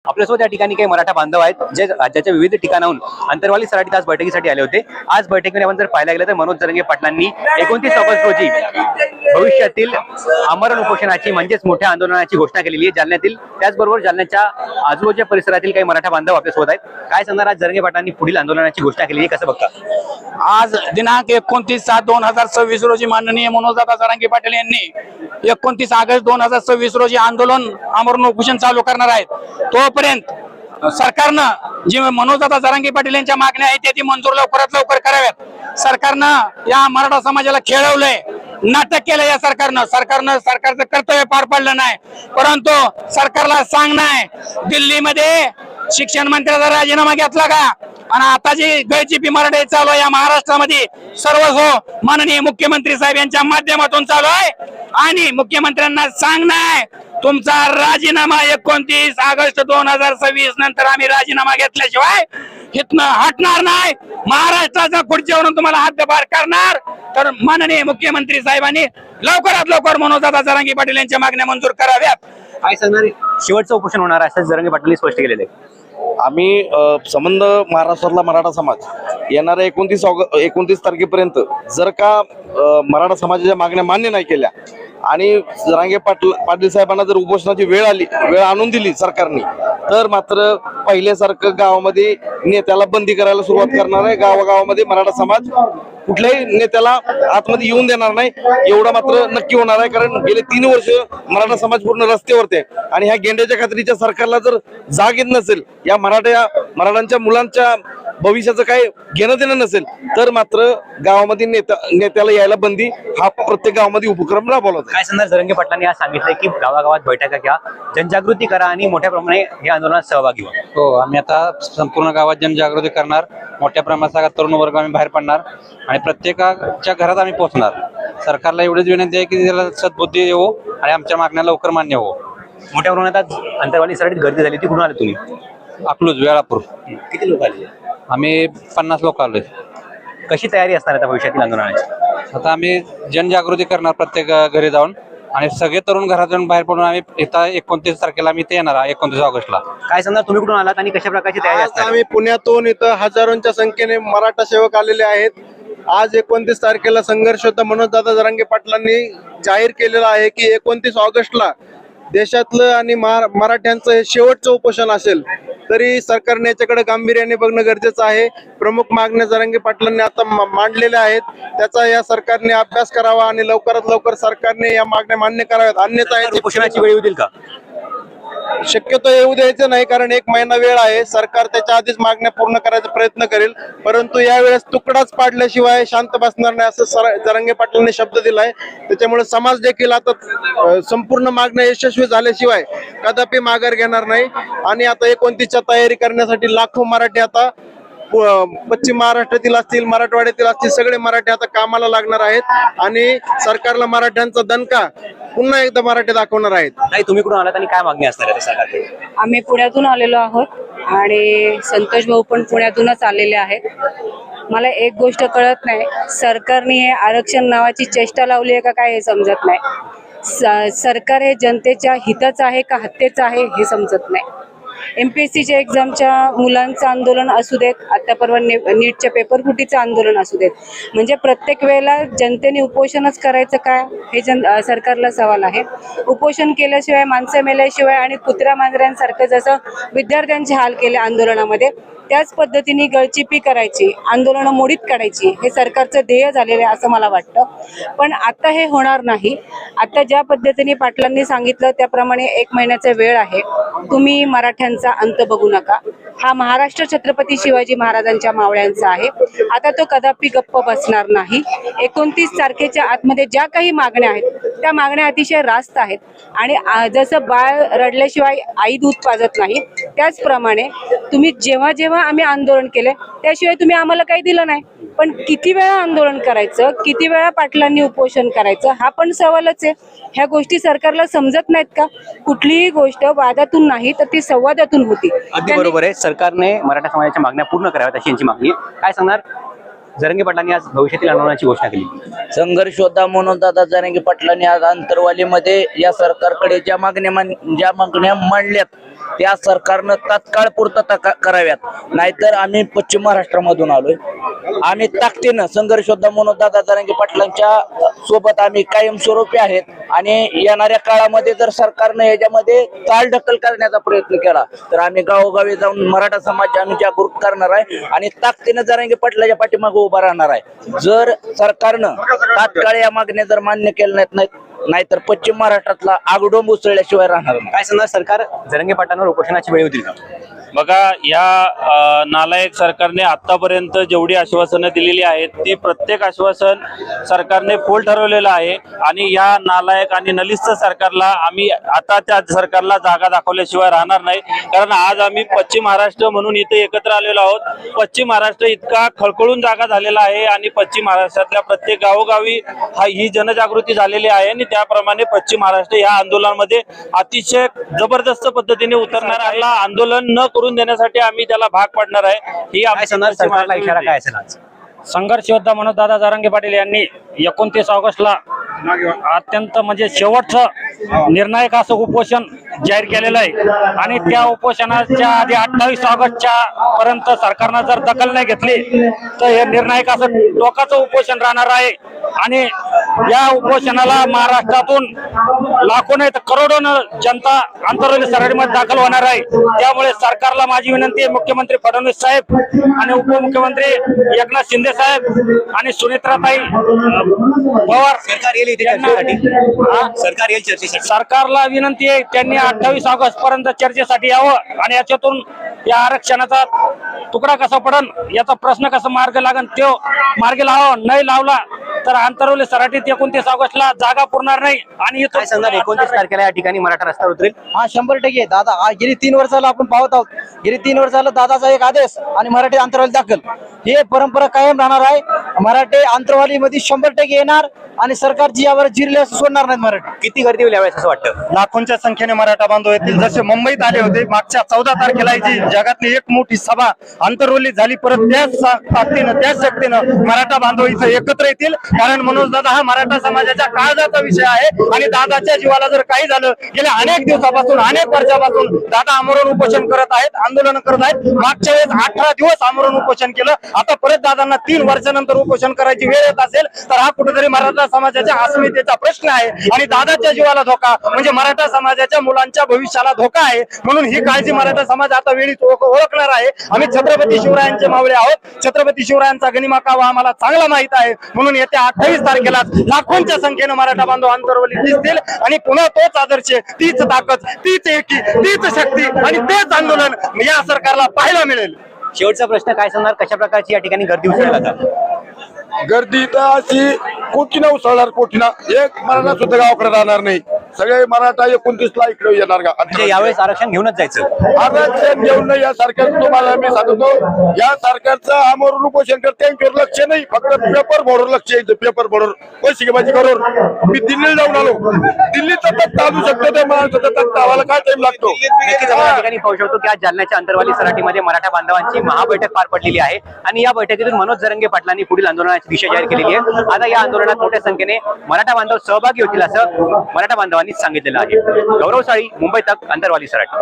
आपल्यासोबत या ठिकाणी काही मराठा बांधव आहेत जे राज्याच्या विविध ठिकाणाहून अंतरवाली सराटीत आज बैठकीसाठी आले होते। आज बैठकीमध्ये आपण जर पाहायला गेलं तर मनोज जरांगे पाटलांनी 29 ऑगस्ट रोजी भविष्यातील आमरण उपोषणाची म्हणजेच मोठ्या आंदोलनाची घोषणा केलेली आहे जालन्यातील। त्याचबरोबर जालन्याच्या आजूबाजूच्या परिसरातील काही मराठा बांधव आपल्यासोबत आहेत। काय सांगणार आज जरांगे पाटलांनी पुढील आंदोलनाची घोषणा केलेली आहे, कसं बघता? आज दिनांक 29/7/2026 रोजी माननीय मनोजदादा जरांगे पाटील यांनी 29 ऑगस्ट 2026 रोजी आंदोलन आमरण उपोषण चालू करणार आहेत। तोपर्यंत सरकारनं जी मनोजदादा जरांगे पाटील यांच्या मागण्या आहेत ती मंजूर लवकरात लवकर कराव्यात। सरकारनं या मराठा समाजाला खेळवलंय, नाटक केलं या सरकारनं सरकारचं कर्तव्य पार पाडलं नाही। परंतु सरकारला सांगणं आहे, दिल्लीमध्ये शिक्षण मंत्र्याचा राजीनामा घेतला का? आणि आता जी गळचिपी मराठी चालू आहे या महाराष्ट्रामध्ये सर्व माननीय मुख्यमंत्री साहेब यांच्या माध्यमातून चालू आहे। आणि मुख्यमंत्र्यांना सांगणं आहे, तुमचा राजीनामा 29 ऑगस्ट 2026 नंतर आम्ही राजीनामा घेतल्याशिवाय इथनं हटणार नाही। महाराष्ट्राच्या खुर्चीवरून तुम्हाला हद्दपार करणार। तर माननीय मुख्यमंत्री साहेबांनी लवकरात लवकर मनोजदादा जरांगे पाटील यांच्या मागण्या मंजूर कराव्यात। काय सांगणार? शेवटचं उपोषण होणार असं जरांगे पाटलांनी स्पष्ट केलेलं आहे। आम्ही संबंध महाराष्ट्रातला मराठा समाज येणाऱ्या 29 तारखेपर्यंत जर का मराठा समाजाच्या मागण्या मान्य नाही केल्या आणि जरांगे पाटील साहेबांना जर उपोषणाची वेळ आणून दिली सरकारने, तर मात्र पहिल्यासारखं गावामध्ये नेत्याला बंदी करायला सुरुवात करणार आहे। गावागावामध्ये मराठा समाज कुठल्याही नेत्याला आतमध्ये येऊन देणार नाही, एवढं मात्र नक्की होणार आहे। कारण गेले 3 वर्ष मराठा समाज पूर्ण रस्त्यावरती आहे आणि ह्या गेंड्याच्या खात्रीच्या सरकारला जर जाग येत नसेल, या मराठ्यांच्या मुलांच्या भविष्याचं काय घेणं देणं नसेल, तर मात्र गावामध्ये नेत्याला यायला बंदी हा प्रत्येक गावामध्ये उपक्रम राबवला जातो। काय सांगणार? जरांगे पाटलांनी आज सांगितलंय की गावागावात बैठका घ्या, जनजागृती करा आणि मोठ्या प्रमाणे हे आंदोलनात सहभागी व्हा। हो, आम्ही आता संपूर्ण गावात जनजागृती करणार, मोठ्या प्रमाणात तरुण वर्ग आम्ही बाहेर पडणार आणि प्रत्येकाच्या घरात आम्ही पोहोचणार। सरकारला एवढीच विनंती आहे की त्याला सद्बुद्धी येऊ आणि आमच्या मागण्या लवकर मान्य हो। मोठ्या प्रमाणात आज अंतरवाली सराटीत गर्दी झाली, ती कुठून आली तुम्ही? अकलूज, वेळापूर। किती लोक आले? आम्ही 50 लोक आलोय। कशी तयारी असणार आता भविष्यातील आंदोलनाची? आता आम्ही जनजागृती करणार प्रत्येक घरी जाऊन आणि सगळे तरुण घरातून बाहेर पडून आम्ही इथं 29 तारखेला आम्ही इथे येणार 29 ऑगस्टला। काय सांगणार? तुम्ही कुठून आलात आणि कशा प्रकारची तयारी असणार? आम्ही पुण्यातून इथं हजारोंच्या संख्येने मराठा सेवक आलेले आहेत। आज 29 तारखेला संघर्ष होता। मनोजदादा जरांगे पाटलांनी जाहीर केलेलं आहे की 29 ऑगस्टला देशातलं आणि मराठ्यांचं हे शेवटचं उपोषण असेल, तरी सरकारने याच्याकडे गांभीर्याने बघणं गरजेचं आहे। प्रमुख मागण्या जरांगे पाटलांनी आता मांडलेल्या आहेत, त्याचा या सरकारने अभ्यास करावा आणि लवकरात लवकर सरकारने या मागण्या मान्य कराव्यात। अन्यथा उपोषणाची वेळ येईल का? शक्यतो येऊ द्यायचं नाही, कारण 1 महिना वेळ आहे। सरकार त्याच्या आधीच मागण्या पूर्ण करायचा प्रयत्न करेल, परंतु यावेळेस तुकडाच पाडल्याशिवाय शांत बसणार नाही असं जरांगे पाटलांनी शब्द दिलाय। त्याच्यामुळे समाज देखील आता संपूर्ण मागण्या यशस्वी झाल्याशिवाय कदापि माघार घेणार नाही। आणि आता 29च्या तयारी करण्यासाठी लाखो मराठी आता पश्चिम महाराष्ट्रातील असतील, मराठवाड्यातील असतील, सगळे मराठी आता कामाला लागणार आहेत आणि सरकारला मराठ्यांचा दणका पुन्हा एकदा मराठी दाखवणार आहेत। नाही, तुम्ही कुठून आलात आणि काय मागणी असणार आहे सरकारकडे? आम्ही पुण्यातून आलेलो आहोत आणि संतोष भाऊ पण पुण्यातूनच आलेले आहेत। मला एक गोष्ट कळत नाही, सरकारने हे आरक्षण नावाची चेष्टा लावली आहे का काय हे समजत नाही। सरकार हे जनतेच्या हिताचं आहे का हत्येचं आहे हे समजत नाही। MPSCच्या एक्झामच्या मुलांचं आंदोलन असू देत, आता परवा नीटच्या पेपरफुटीचं आंदोलन असू देत, म्हणजे प्रत्येक वेळेला जनतेने उपोषणच करायचं काय हे सरकारला सवाल आहे। उपोषण केल्याशिवाय, माणसं मेल्याशिवाय आणि कुत्र्या मांजऱ्यांसारखं जसं विद्यार्थ्यांचे हाल केले आंदोलनामध्ये, त्याच पद्धतीने गळचिपी करायची, आंदोलनं मोडीत काढायची हे सरकारचं ध्येय झालेलं आहे असं मला वाटतं। पण आता हे होणार नाही। आता ज्या पद्धतीने पाटलांनी सांगितलं त्याप्रमाणे 1 महिन्याचा वेळ आहे। तुम्ही मराठ्यांचा अंत बघू नका। हा महाराष्ट्र छत्रपती शिवाजी महाराजांच्या मावळ्यांचा आहे। आता तो कदापि गप्प बसणार नाही। 29 तारखेच्या आतमध्ये ज्या काही मागण्या आहेत त्या मागण्या अतिशय रास्त आहेत आणि जसं बाळ रडल्याशिवाय आई दूध पाजत नाही, त्याचप्रमाणे तुम्ही जेव्हा जेव्हा आम्ही आंदोलन केले त्याशिवाय तुम्ही आम्हाला काही दिलं नाही। पण किती वेळा आंदोलन करायचं, किती वेळा पाटलांनी उपोषण करायचं हा पण सवालच आहे। ह्या गोष्टी सरकारला समजत नाहीत का? कुठलीही गोष्ट वादातून नाही तर ती संवादातून होती। अगदी बरोबर आहे, सरकारने मराठा समाजाच्या मागण्या पूर्ण कराव्यात अशी यांची मागणी आहे। काय सांगणार? जरांगे पाटलांनी आज भविष्यातील आंदोलनाची घोषणा केली. संघर्ष होता म्हणून दादा जरांगे पाटलांनी आज अंतरवालीमध्ये या सरकारकडे ज्या मागण्या मांडल्यात त्या सरकारनं तात्काळ पूर्तता कराव्यात. नाहीतर आम्ही पश्चिम महाराष्ट्रामधून आलोय, आम्ही ताकदीनं संघर्ष होता म्हणून दादा जरांगे पाटलांच्या सोबत आम्ही कायमस्वरूपी आहेत. आणि येणाऱ्या काळामध्ये जर सरकारनं याच्यामध्ये चालढकल करण्याचा प्रयत्न केला तर आम्ही गावोगावी जाऊन मराठा समाज आम्ही जागृत करणार आहे आणि ताकदीनं जरांगे पाटलाच्या पाठीमागे उभा राहणार आहे. जर सरकारनं तात्काळ या मागण्या जर मान्य केल्या नाहीतर पश्चिम महाराष्ट्रातला आगडोंब उसळल्याशिवाय राहणार नाही. काय सांगणार, सरकार जरांगे पाटलांवर उपोषणाची वेळ होतील का? बघा, या नालायक सरकारने आतापर्यंत जेवढी आश्वासनं दिलेली आहेत ती प्रत्येक आश्वासन सरकारने फोल ठरवलेलं आहे. आणि या नालायक आणि नलिस्त सरकारला आम्ही आता त्या सरकारला जागा दाखवल्याशिवाय राहणार नाही. कारण आज आम्ही पश्चिम महाराष्ट्र म्हणून इथे एकत्र आलेलो आहोत. पश्चिम महाराष्ट्र इतका खळखळून जागा झालेला आहे आणि पश्चिम महाराष्ट्रातल्या प्रत्येक गावोगावी ही जनजागृती झालेली आहे आणि त्याप्रमाणे पश्चिम महाराष्ट्र या आंदोलनामध्ये अतिशय जबरदस्त पद्धतीने उतरणार आहे. आंदोलन न करून देण्यासाठी आम्ही त्याला भाग पाडणार आहे. ही काय सांगणार, सरकारला इशारा काय असेल आज? संघर्ष योद्धा म्हणून दादा जरांगे पाटील यांनी 29 ऑगस्टला अत्यंत म्हणजे शेवटचं निर्णायक असं उपोषण जाहीर केलेलं आहे. आणि त्या उपोषणाच्या आधी 28 ऑगस्टच्या पर्यंत सरकारनं जर दखल नाही घेतली तर हे निर्णायक असं टोकाचं उपोषण राहणार आहे. आणि या उपोषणाला महाराष्ट्रातून लाखो नाही तर करोडोनं जनता आंतरराष्ट्रीय सरहदीमध्ये दाखल होणार आहे. त्यामुळे सरकारला माझी विनंती आहे, मुख्यमंत्री फडणवीस साहेब आणि उपमुख्यमंत्री एकनाथ शिंदे साहेब आणि सुनेत्राताई पवार सरकार येईल इथे चर्चेसाठी? सरकार येईल चर्चेसाठी? सरकारला विनंती आहे त्यांनी 28 ऑगस्ट पर्यंत चर्चेसाठी यावं आणि याच्यातून या आरक्षणाचा तुकडा कसा पडन याचा प्रश्न कसा मार्ग लागन तो मार्गी लावा. नाही लावला तर आंतरवली सराटीत 29 ऑगस्टला जागा पुरणार नाही. आणि काय सांगणार, 29 तारखेला या ठिकाणी मराठा रस्त्यावर उतरेल? हा 100% दादा. गेली 3 वर्षाला आपण पाहत आहोत, गेली 3 वर्षाला दादाचा एक आदेश आणि मराठी अंतरवाली दाखल हे परंपरा कायम राहणार आहे. मराठी अंतरवालीमध्ये 100% येणार आणि सरकारची यावर जिरले सोडणार नाहीत मराठी. किती गर्दी होईल यावेळेस असं वाटतं? लाखोंच्या संख्येने मराठा बांधव येतील. जसे मुंबईत आले होते मागच्या 14 तारखेला जी जगातली एक मोठी सभा अंतरवली झाली, परत त्याच ताकदीनं त्याच शक्तीनं मराठा बांधव इथं एकत्र येतील. कारण मनोज दादा हा मराठा समाजाच्या काळजाचा विषय आहे आणि दादाच्या जीवाला जर काही झालं, गेल्या अनेक दिवसापासून अनेक वर्षापासून दादा आमरण उपोषण करत आहेत, आंदोलन करत आहेत. मागच्या वेळेस 18 दिवस आमरण उपोषण केलं. आता परत दादांना 3 वर्षानंतर उपोषण करायची वेळ येत असेल तर हा कुठेतरी मराठा समाजाच्या अस्मितेचा प्रश्न आहे आणि दादाच्या जीवाला धोका म्हणजे मराठा समाजाच्या मुलांच्या भविष्याला धोका आहे. म्हणून ही काळजी मराठा समाज आता वेळीच ओळखणार आहे. आम्ही छत्रपती शिवरायांचे मावळे आहोत. छत्रपती शिवरायांचा गनिमा कावा आम्हाला चांगला माहित आहे. म्हणून येत्या 28 तारखेला लाखोंच्या संख्येनं मराठा बांधव अंतरवली दिसतील आणि पुन्हा तोच आदर्श, तीच ताकद, तीच एकी, तीच शक्ती आणि तेच आंदोलन या सरकारला पाहायला मिळेल. शेवटचा प्रश्न, काय सांगणार, कशा प्रकारची या ठिकाणी गर्दी उसळेल आता? गर्दी तर अशी कोटीना उसळणार, कोटीना. एक मराठा सुद्धा गावाकडे राहणार नाही. सगळे मराठा 29 ला इकडे येणार का? म्हणजे यावेळेस आरक्षण घेऊनच जायचं? आरक्षण घेऊन नाही. या सरकारचं तुम्हाला मी सांगतो, या सरकारचं आमरण उपोषण करते त्यांच्यावर लक्ष नाही, फक्त पेपर बोर्डवर लक्ष यायचं. पेपर बोर्डवर पैसे घेवायची करोड. मी दिल्लीला जाऊन आलो. दिल्लीचा तख्त आणू शकतो ते महाराष्ट्राचा तख्त आम्हाला काय टाइम लागतो? नक्कीच आपण या ठिकाणी पाहू शकतो की आज जालन्याच्या अंतरवाली सराटीमध्ये मराठा बांधवांची महाबैठक पार पडलेली आहे आणि या बैठकीतून मनोज जरांगे पाटलांनी पुढील आंदोलनाची दिशा जाहीर केलेली आहे. आता या आंदोलनात मोठ्या संख्येने मराठा बांधव सहभागी होतील असं मराठा बांधवांनी सांगितलेलं आहे. गौरव साळी, मुंबई तक, अंतरवाली सराटी.